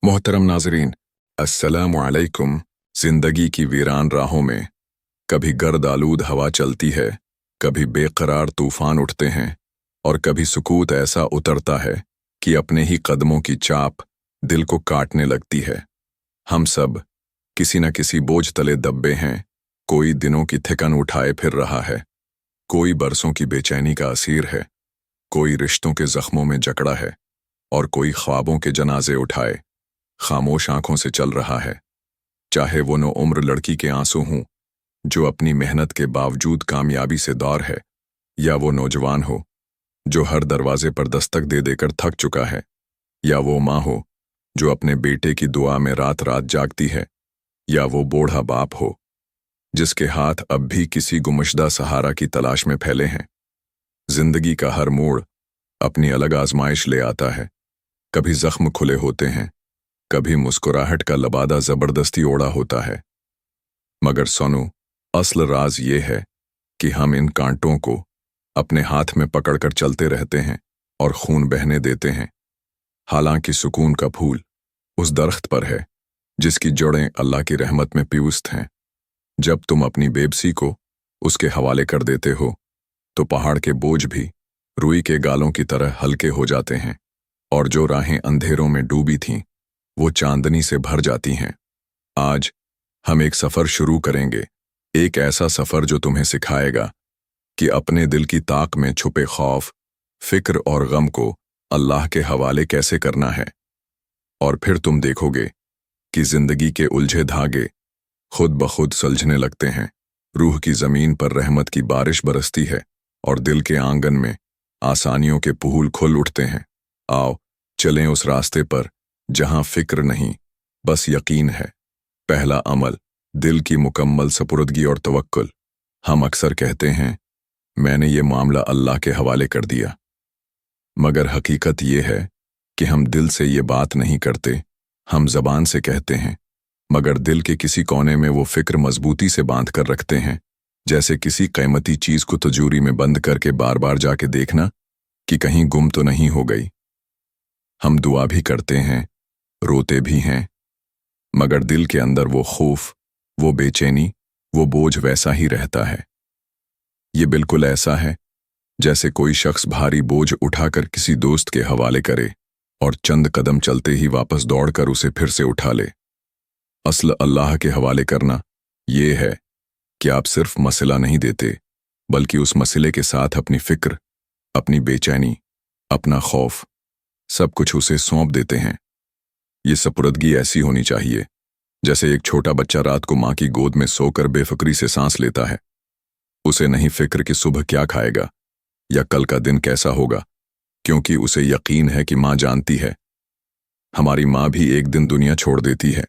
मोहतरम नाजरीन, अस्सलामु अलैकुम। जिंदगी की वीरान राहों में कभी गर्द आलूद हवा चलती है, कभी बेकरार तूफान उठते हैं और कभी सुकूत ऐसा उतरता है कि अपने ही कदमों की चाप दिल को काटने लगती है। हम सब किसी न किसी बोझ तले दबे हैं। कोई दिनों की थिकन उठाए फिर रहा है, कोई बरसों की बेचैनी का असीर है, कोई रिश्तों के जख्मों में जकड़ा है और कोई ख्वाबों के जनाजे उठाए खामोश आंखों से चल रहा है। चाहे वो नो उम्र लड़की के आंसू हों जो अपनी मेहनत के बावजूद कामयाबी से दौर है, या वो नौजवान हो जो हर दरवाजे पर दस्तक दे देकर थक चुका है, या वो माँ हो जो अपने बेटे की दुआ में रात रात जागती है, या वो बूढ़ा बाप हो जिसके हाथ अब भी किसी गुमशुदा सहारा की तलाश में फैले हैं। जिंदगी का हर मोड़ अपनी अलग आजमाइश ले आता है। कभी जख्म खुले होते हैं, कभी मुस्कुराहट का लबादा जबरदस्ती ओढ़ा होता है, मगर सोनू, असल राज ये है कि हम इन कांटों को अपने हाथ में पकड़कर चलते रहते हैं और खून बहने देते हैं। हालांकि सुकून का फूल उस दरख्त पर है जिसकी जड़ें अल्लाह की रहमत में पियुस्त हैं। जब तुम अपनी बेबसी को उसके हवाले कर देते हो तो पहाड़ के बोझ भी रुई के गालों की तरह हल्के हो जाते हैं, और जो राहें अंधेरों में डूबी थीं वो चांदनी से भर जाती हैं। आज हम एक सफ़र शुरू करेंगे, एक ऐसा सफ़र जो तुम्हें सिखाएगा कि अपने दिल की ताक में छुपे खौफ, फिक्र और गम को अल्लाह के हवाले कैसे करना है। और फिर तुम देखोगे कि जिंदगी के उलझे धागे खुद ब खुद सुलझने लगते हैं। रूह की ज़मीन पर रहमत की बारिश बरसती है और दिल के आंगन में आसानियों के पुहूल खुल उठते हैं। आओ चलें उस रास्ते पर जहां फिक्र नहीं, बस यकीन है। पहला अमल, दिल की मुकम्मल सपुर्दगी और तवक्कुल। हम अक्सर कहते हैं, मैंने ये मामला अल्लाह के हवाले कर दिया, मगर हकीकत ये है कि हम दिल से ये बात नहीं करते। हम ज़बान से कहते हैं, मगर दिल के किसी कोने में वो फिक्र मजबूती से बांध कर रखते हैं, जैसे किसी कीमती चीज़ को तिजोरी में बंद करके बार बार जाके देखना कि कहीं गुम तो नहीं हो गई। हम दुआ भी करते हैं, रोते भी हैं, मगर दिल के अंदर वो खौफ, वो बेचैनी, वो बोझ वैसा ही रहता है। ये बिल्कुल ऐसा है जैसे कोई शख्स भारी बोझ उठाकर किसी दोस्त के हवाले करे और चंद कदम चलते ही वापस दौड़कर उसे फिर से उठा ले। असल अल्लाह के हवाले करना ये है कि आप सिर्फ मसला नहीं देते, बल्कि उस मसले के साथ अपनी फिक्र, अपनी बेचैनी, अपना खौफ, सब कुछ उसे सौंप देते हैं। ये सपुर्दगी ऐसी होनी चाहिए जैसे एक छोटा बच्चा रात को माँ की गोद में सोकर बेफिक्री से सांस लेता है। उसे नहीं फिक्र कि सुबह क्या खाएगा या कल का दिन कैसा होगा, क्योंकि उसे यकीन है कि माँ जानती है। हमारी माँ भी एक दिन दुनिया छोड़ देती है,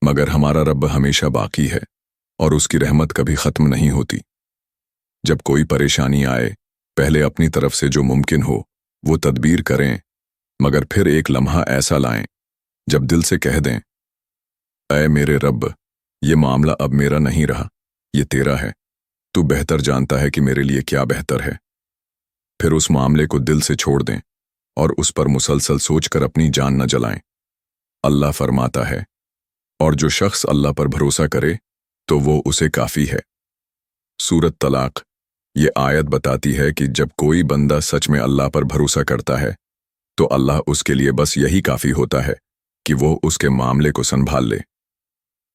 मगर हमारा रब हमेशा बाकी है और उसकी रहमत कभी खत्म नहीं होती। जब कोई परेशानी आए, पहले अपनी तरफ से जो मुमकिन हो वो तदबीर करें, मगर फिर एक लम्हा ऐसा लाएं जब दिल से कह दें, ऐ मेरे रब, ये मामला अब मेरा नहीं रहा, ये तेरा है। तू बेहतर जानता है कि मेरे लिए क्या बेहतर है। फिर उस मामले को दिल से छोड़ दें और उस पर मुसलसल सोचकर अपनी जान न जलाएं। अल्लाह फरमाता है, और जो शख्स अल्लाह पर भरोसा करे तो वो उसे काफ़ी है। सूरत तलाक ये आयत बताती है कि जब कोई बंदा सच में अल्लाह पर भरोसा करता है तो अल्लाह उसके लिए बस यही काफ़ी होता है कि वो उसके मामले को संभाल ले।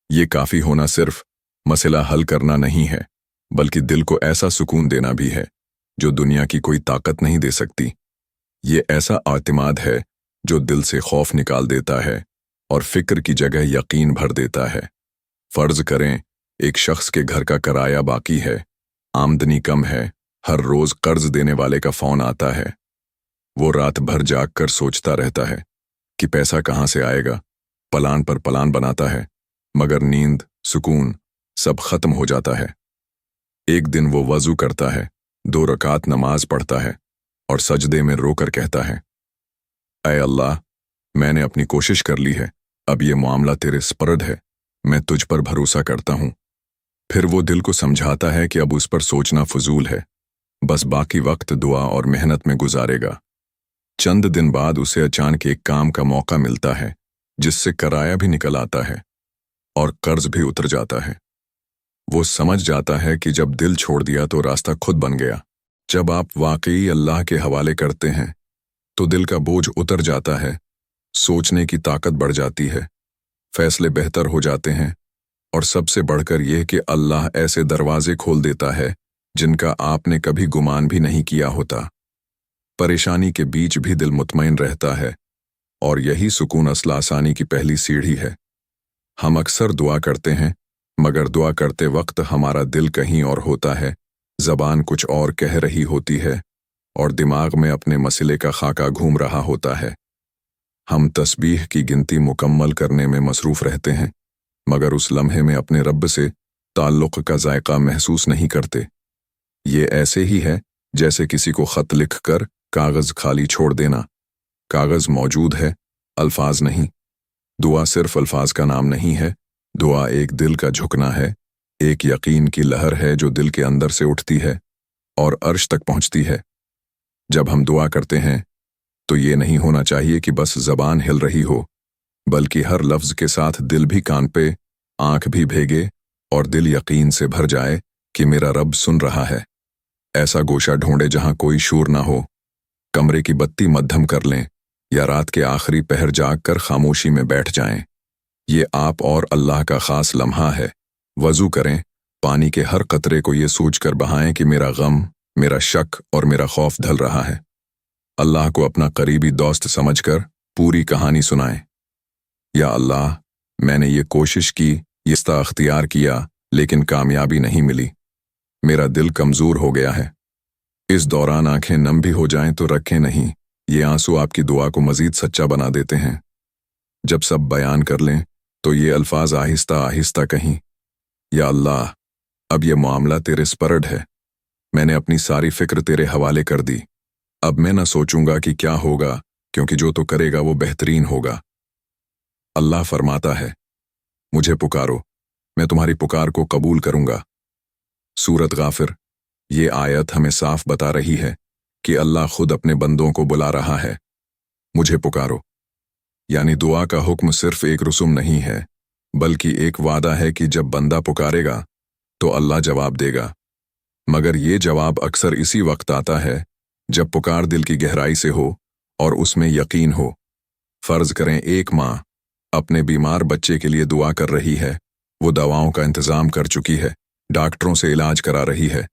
ये काफ़ी होना सिर्फ मसला हल करना नहीं है, बल्कि दिल को ऐसा सुकून देना भी है जो दुनिया की कोई ताकत नहीं दे सकती। ये ऐसा आतिमाद है जो दिल से खौफ निकाल देता है और फिक्र की जगह यकीन भर देता है। फर्ज करें एक शख्स के घर का किराया बाकी है, आमदनी कम है, हर रोज कर्ज देने वाले का फोन आता है। वो रात भर जाग कर सोचता रहता है कि पैसा कहाँ से आएगा, प्लान पर प्लान बनाता है, मगर नींद, सुकून सब खत्म हो जाता है। एक दिन वो वज़ू करता है, 2 रकात नमाज पढ़ता है और सजदे में रोकर कहता है, ऐ अल्लाह, मैंने अपनी कोशिश कर ली है, अब ये मामला तेरे स्पर्द है, मैं तुझ पर भरोसा करता हूँ। फिर वो दिल को समझाता है कि अब उस पर सोचना फजूल है, बस बाकी वक्त दुआ और मेहनत में गुजारेगा। चंद दिन बाद उसे अचानक एक काम का मौका मिलता है जिससे किराया भी निकल आता है और कर्ज भी उतर जाता है। वो समझ जाता है कि जब दिल छोड़ दिया तो रास्ता खुद बन गया। जब आप वाकई अल्लाह के हवाले करते हैं तो दिल का बोझ उतर जाता है, सोचने की ताकत बढ़ जाती है, फैसले बेहतर हो जाते हैं, और सबसे बढ़कर यह कि अल्लाह ऐसे दरवाजे खोल देता है जिनका आपने कभी गुमान भी नहीं किया होता। परेशानी के बीच भी दिल मुतमईन रहता है, और यही सुकून असल आसानी की पहली सीढ़ी है। हम अक्सर दुआ करते हैं, मगर दुआ करते वक्त हमारा दिल कहीं और होता है, ज़बान कुछ और कह रही होती है, और दिमाग में अपने मसले का खाका घूम रहा होता है। हम तस्बीह की गिनती मुकम्मल करने में मसरूफ़ रहते हैं, मगर उस लम्हे में अपने रब से ताल्लुक़ का जायका महसूस नहीं करते। ये ऐसे ही है जैसे किसी को ख़त लिख कर कागज़ खाली छोड़ देना। कागज़ मौजूद है, अल्फाज नहीं। दुआ सिर्फ अल्फाज का नाम नहीं है, दुआ एक दिल का झुकना है, एक यकीन की लहर है जो दिल के अंदर से उठती है और अर्श तक पहुंचती है। जब हम दुआ करते हैं तो ये नहीं होना चाहिए कि बस ज़बान हिल रही हो, बल्कि हर लफ्ज़ के साथ दिल भी कान पे, आंख भी भीगे और दिल यकीन से भर जाए कि मेरा रब सुन रहा है। ऐसा गोशा ढूंढे जहां कोई शोर ना हो, कमरे की बत्ती मध्यम कर लें या रात के आखिरी पहर जाग कर खामोशी में बैठ जाएं। ये आप और अल्लाह का खास लम्हा है। वज़ू करें, पानी के हर कतरे को ये सोचकर बहाएं कि मेरा गम, मेरा शक और मेरा खौफ ढल रहा है। अल्लाह को अपना करीबी दोस्त समझकर पूरी कहानी सुनाएं। या अल्लाह, मैंने ये कोशिश की, इस्ता अख्तियार किया, लेकिन कामयाबी नहीं मिली। मेरा दिल कमज़ोर हो गया है। इस दौरान आंखें नम भी हो जाएं तो रखें नहीं, ये आंसू आपकी दुआ को मज़ीद सच्चा बना देते हैं। जब सब बयान कर लें तो ये अल्फाज आहिस्ता आहिस्ता कहीं, या अल्लाह, अब ये मामला तेरे स्पर्ड है। मैंने अपनी सारी फिक्र तेरे हवाले कर दी। अब मैं न सोचूंगा कि क्या होगा, क्योंकि जो तो करेगा वो बेहतरीन होगा। अल्लाह फरमाता है, मुझे पुकारो, मैं तुम्हारी पुकार को कबूल करूंगा। सूरत गाफिर। ये आयत हमें साफ बता रही है कि अल्लाह खुद अपने बंदों को बुला रहा है। मुझे पुकारो, यानी दुआ का हुक्म सिर्फ एक रसूम नहीं है, बल्कि एक वादा है कि जब बंदा पुकारेगा तो अल्लाह जवाब देगा। मगर ये जवाब अक्सर इसी वक्त आता है जब पुकार दिल की गहराई से हो और उसमें यकीन हो। फर्ज करें एक माँ अपने बीमार बच्चे के लिए दुआ कर रही है, वो दवाओं का इंतज़ाम कर चुकी है, डॉक्टरों से इलाज करा रही है,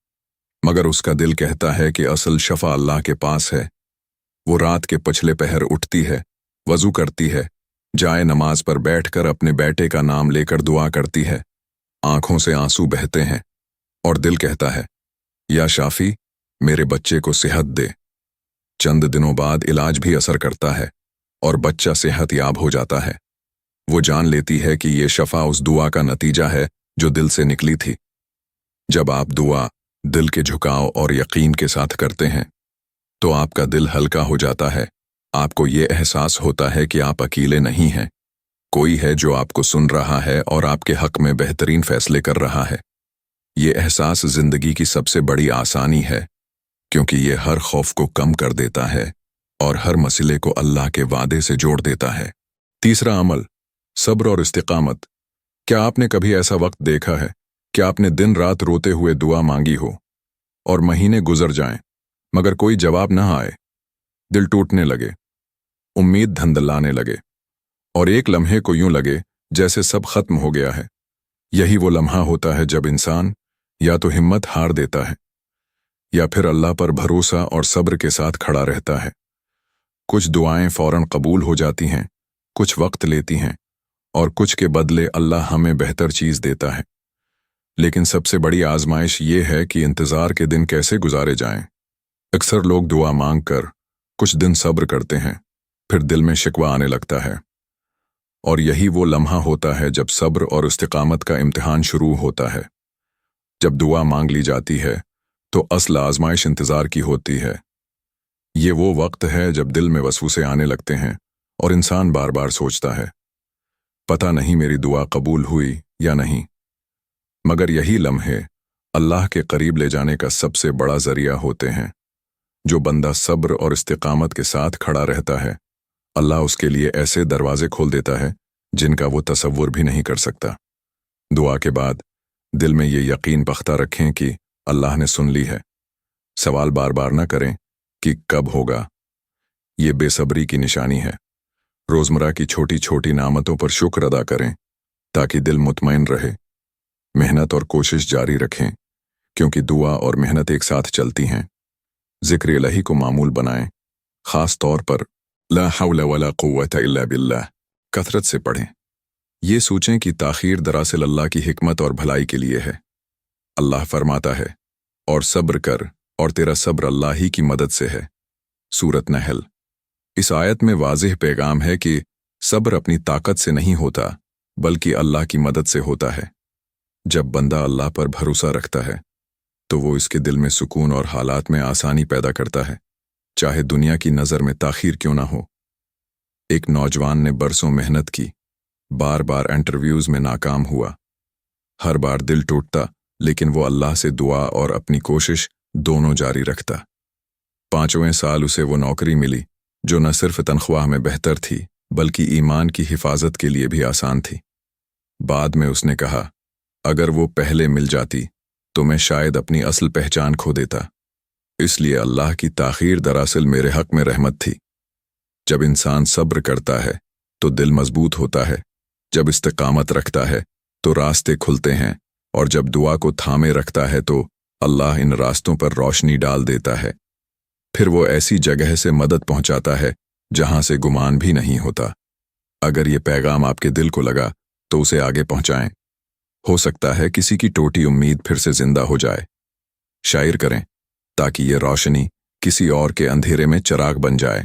मगर उसका दिल कहता है कि असल शफा अल्लाह के पास है। वो रात के पछले पहर उठती है, वज़ू करती है, जाए नमाज पर बैठकर अपने बेटे का नाम लेकर दुआ करती है। आंखों से आंसू बहते हैं और दिल कहता है, या शाफी, मेरे बच्चे को सेहत दे। चंद दिनों बाद इलाज भी असर करता है और बच्चा सेहत याब हो जाता है। वो जान लेती है कि ये शफा उस दुआ का नतीजा है जो दिल से निकली थी। जब आप दुआ दिल के झुकाव और यकीन के साथ करते हैं तो आपका दिल हल्का हो जाता है। आपको ये एहसास होता है कि आप अकेले नहीं हैं, कोई है जो आपको सुन रहा है और आपके हक में बेहतरीन फैसले कर रहा है। ये एहसास जिंदगी की सबसे बड़ी आसानी है, क्योंकि ये हर खौफ को कम कर देता है और हर मसले को अल्लाह के वादे से जोड़ देता है। तीसरा अमल, सब्र और इस्तिकामत। क्या आपने कभी ऐसा वक्त देखा है कि आपने दिन रात रोते हुए दुआ मांगी हो और महीने गुजर जाएं मगर कोई जवाब ना आए? दिल टूटने लगे, उम्मीद धंधलाने लगे और एक लम्हे को यूं लगे जैसे सब खत्म हो गया है। यही वो लम्हा होता है जब इंसान या तो हिम्मत हार देता है या फिर अल्लाह पर भरोसा और सब्र के साथ खड़ा रहता है। कुछ दुआएं फौरन कबूल हो जाती हैं, कुछ वक्त लेती हैं और कुछ के बदले अल्लाह हमें बेहतर चीज़ देता है। लेकिन सबसे बड़ी आजमाइश ये है कि इंतज़ार के दिन कैसे गुजारे जाएं। अक्सर लोग दुआ मांग कर कुछ दिन सब्र करते हैं, फिर दिल में शिकवा आने लगता है, और यही वो लम्हा होता है जब सब्र और इस्तिकामत का इम्तिहान शुरू होता है। जब दुआ मांग ली जाती है तो असल आजमाइश इंतज़ार की होती है। ये वो वक्त है जब दिल में वसवसे आने लगते हैं और इंसान बार बार सोचता है, पता नहीं मेरी दुआ कबूल हुई या नहीं। मगर यही लम्हे अल्लाह के करीब ले जाने का सबसे बड़ा ज़रिया होते हैं। जो बंदा सब्र और इस्तिकामत के साथ खड़ा रहता है, अल्लाह उसके लिए ऐसे दरवाजे खोल देता है जिनका वो तसव्वुर भी नहीं कर सकता। दुआ के बाद दिल में ये यकीन पख्ता रखें कि अल्लाह ने सुन ली है। सवाल बार बार न करें कि कब होगा, ये बेसब्री की निशानी है। रोज़मर्रा की छोटी छोटी नामतों पर शुक्र अदा करें ताकि दिल मुतमईन रहे। मेहनत और कोशिश जारी रखें क्योंकि दुआ और मेहनत एक साथ चलती हैं। ज़िक्र इलाही को मामूल बनाएं, ख़ास तौर पर ला हौला वला कुव्वता इल्ला बिल्लाह कथरत से पढ़ें। ये सोचें कि ताख़ीर दरअसल अल्लाह की हिकमत और भलाई के लिए है। अल्लाह फरमाता है, और सब्र कर और तेरा सब्र अल्लाह ही की मदद से है। सूरत नहल। इस आयत में वाज़ेह पैगाम है कि सब्र अपनी ताकत से नहीं होता बल्कि अल्लाह की मदद से होता है। जब बंदा अल्लाह पर भरोसा रखता है तो वो इसके दिल में सुकून और हालात में आसानी पैदा करता है, चाहे दुनिया की नज़र में ताख़ीर क्यों ना हो। एक नौजवान ने बरसों मेहनत की, बार बार इंटरव्यूज़ में नाकाम हुआ। हर बार दिल टूटता, लेकिन वो अल्लाह से दुआ और अपनी कोशिश दोनों जारी रखता। 5वें साल उसे वो नौकरी मिली जो न सिर्फ तनख्वाह में बेहतर थी बल्कि ईमान की हिफाजत के लिए भी आसान थी। बाद में उसने कहा, अगर वो पहले मिल जाती तो मैं शायद अपनी असल पहचान खो देता। इसलिए अल्लाह की ताख़ीर दरअसल मेरे हक़ में रहमत थी। जब इंसान सब्र करता है तो दिल मजबूत होता है, जब इस्तिक़ामत रखता है तो रास्ते खुलते हैं, और जब दुआ को थामे रखता है तो अल्लाह इन रास्तों पर रोशनी डाल देता है। फिर वो ऐसी जगह से मदद पहुंचाता है जहां से गुमान भी नहीं होता। अगर ये पैगाम आपके दिल को लगा तो उसे आगे पहुंचाएं। हो सकता है किसी की टूटी उम्मीद फिर से जिंदा हो जाए। शायर करें ताकि ये रोशनी किसी और के अंधेरे में चिराग बन जाए।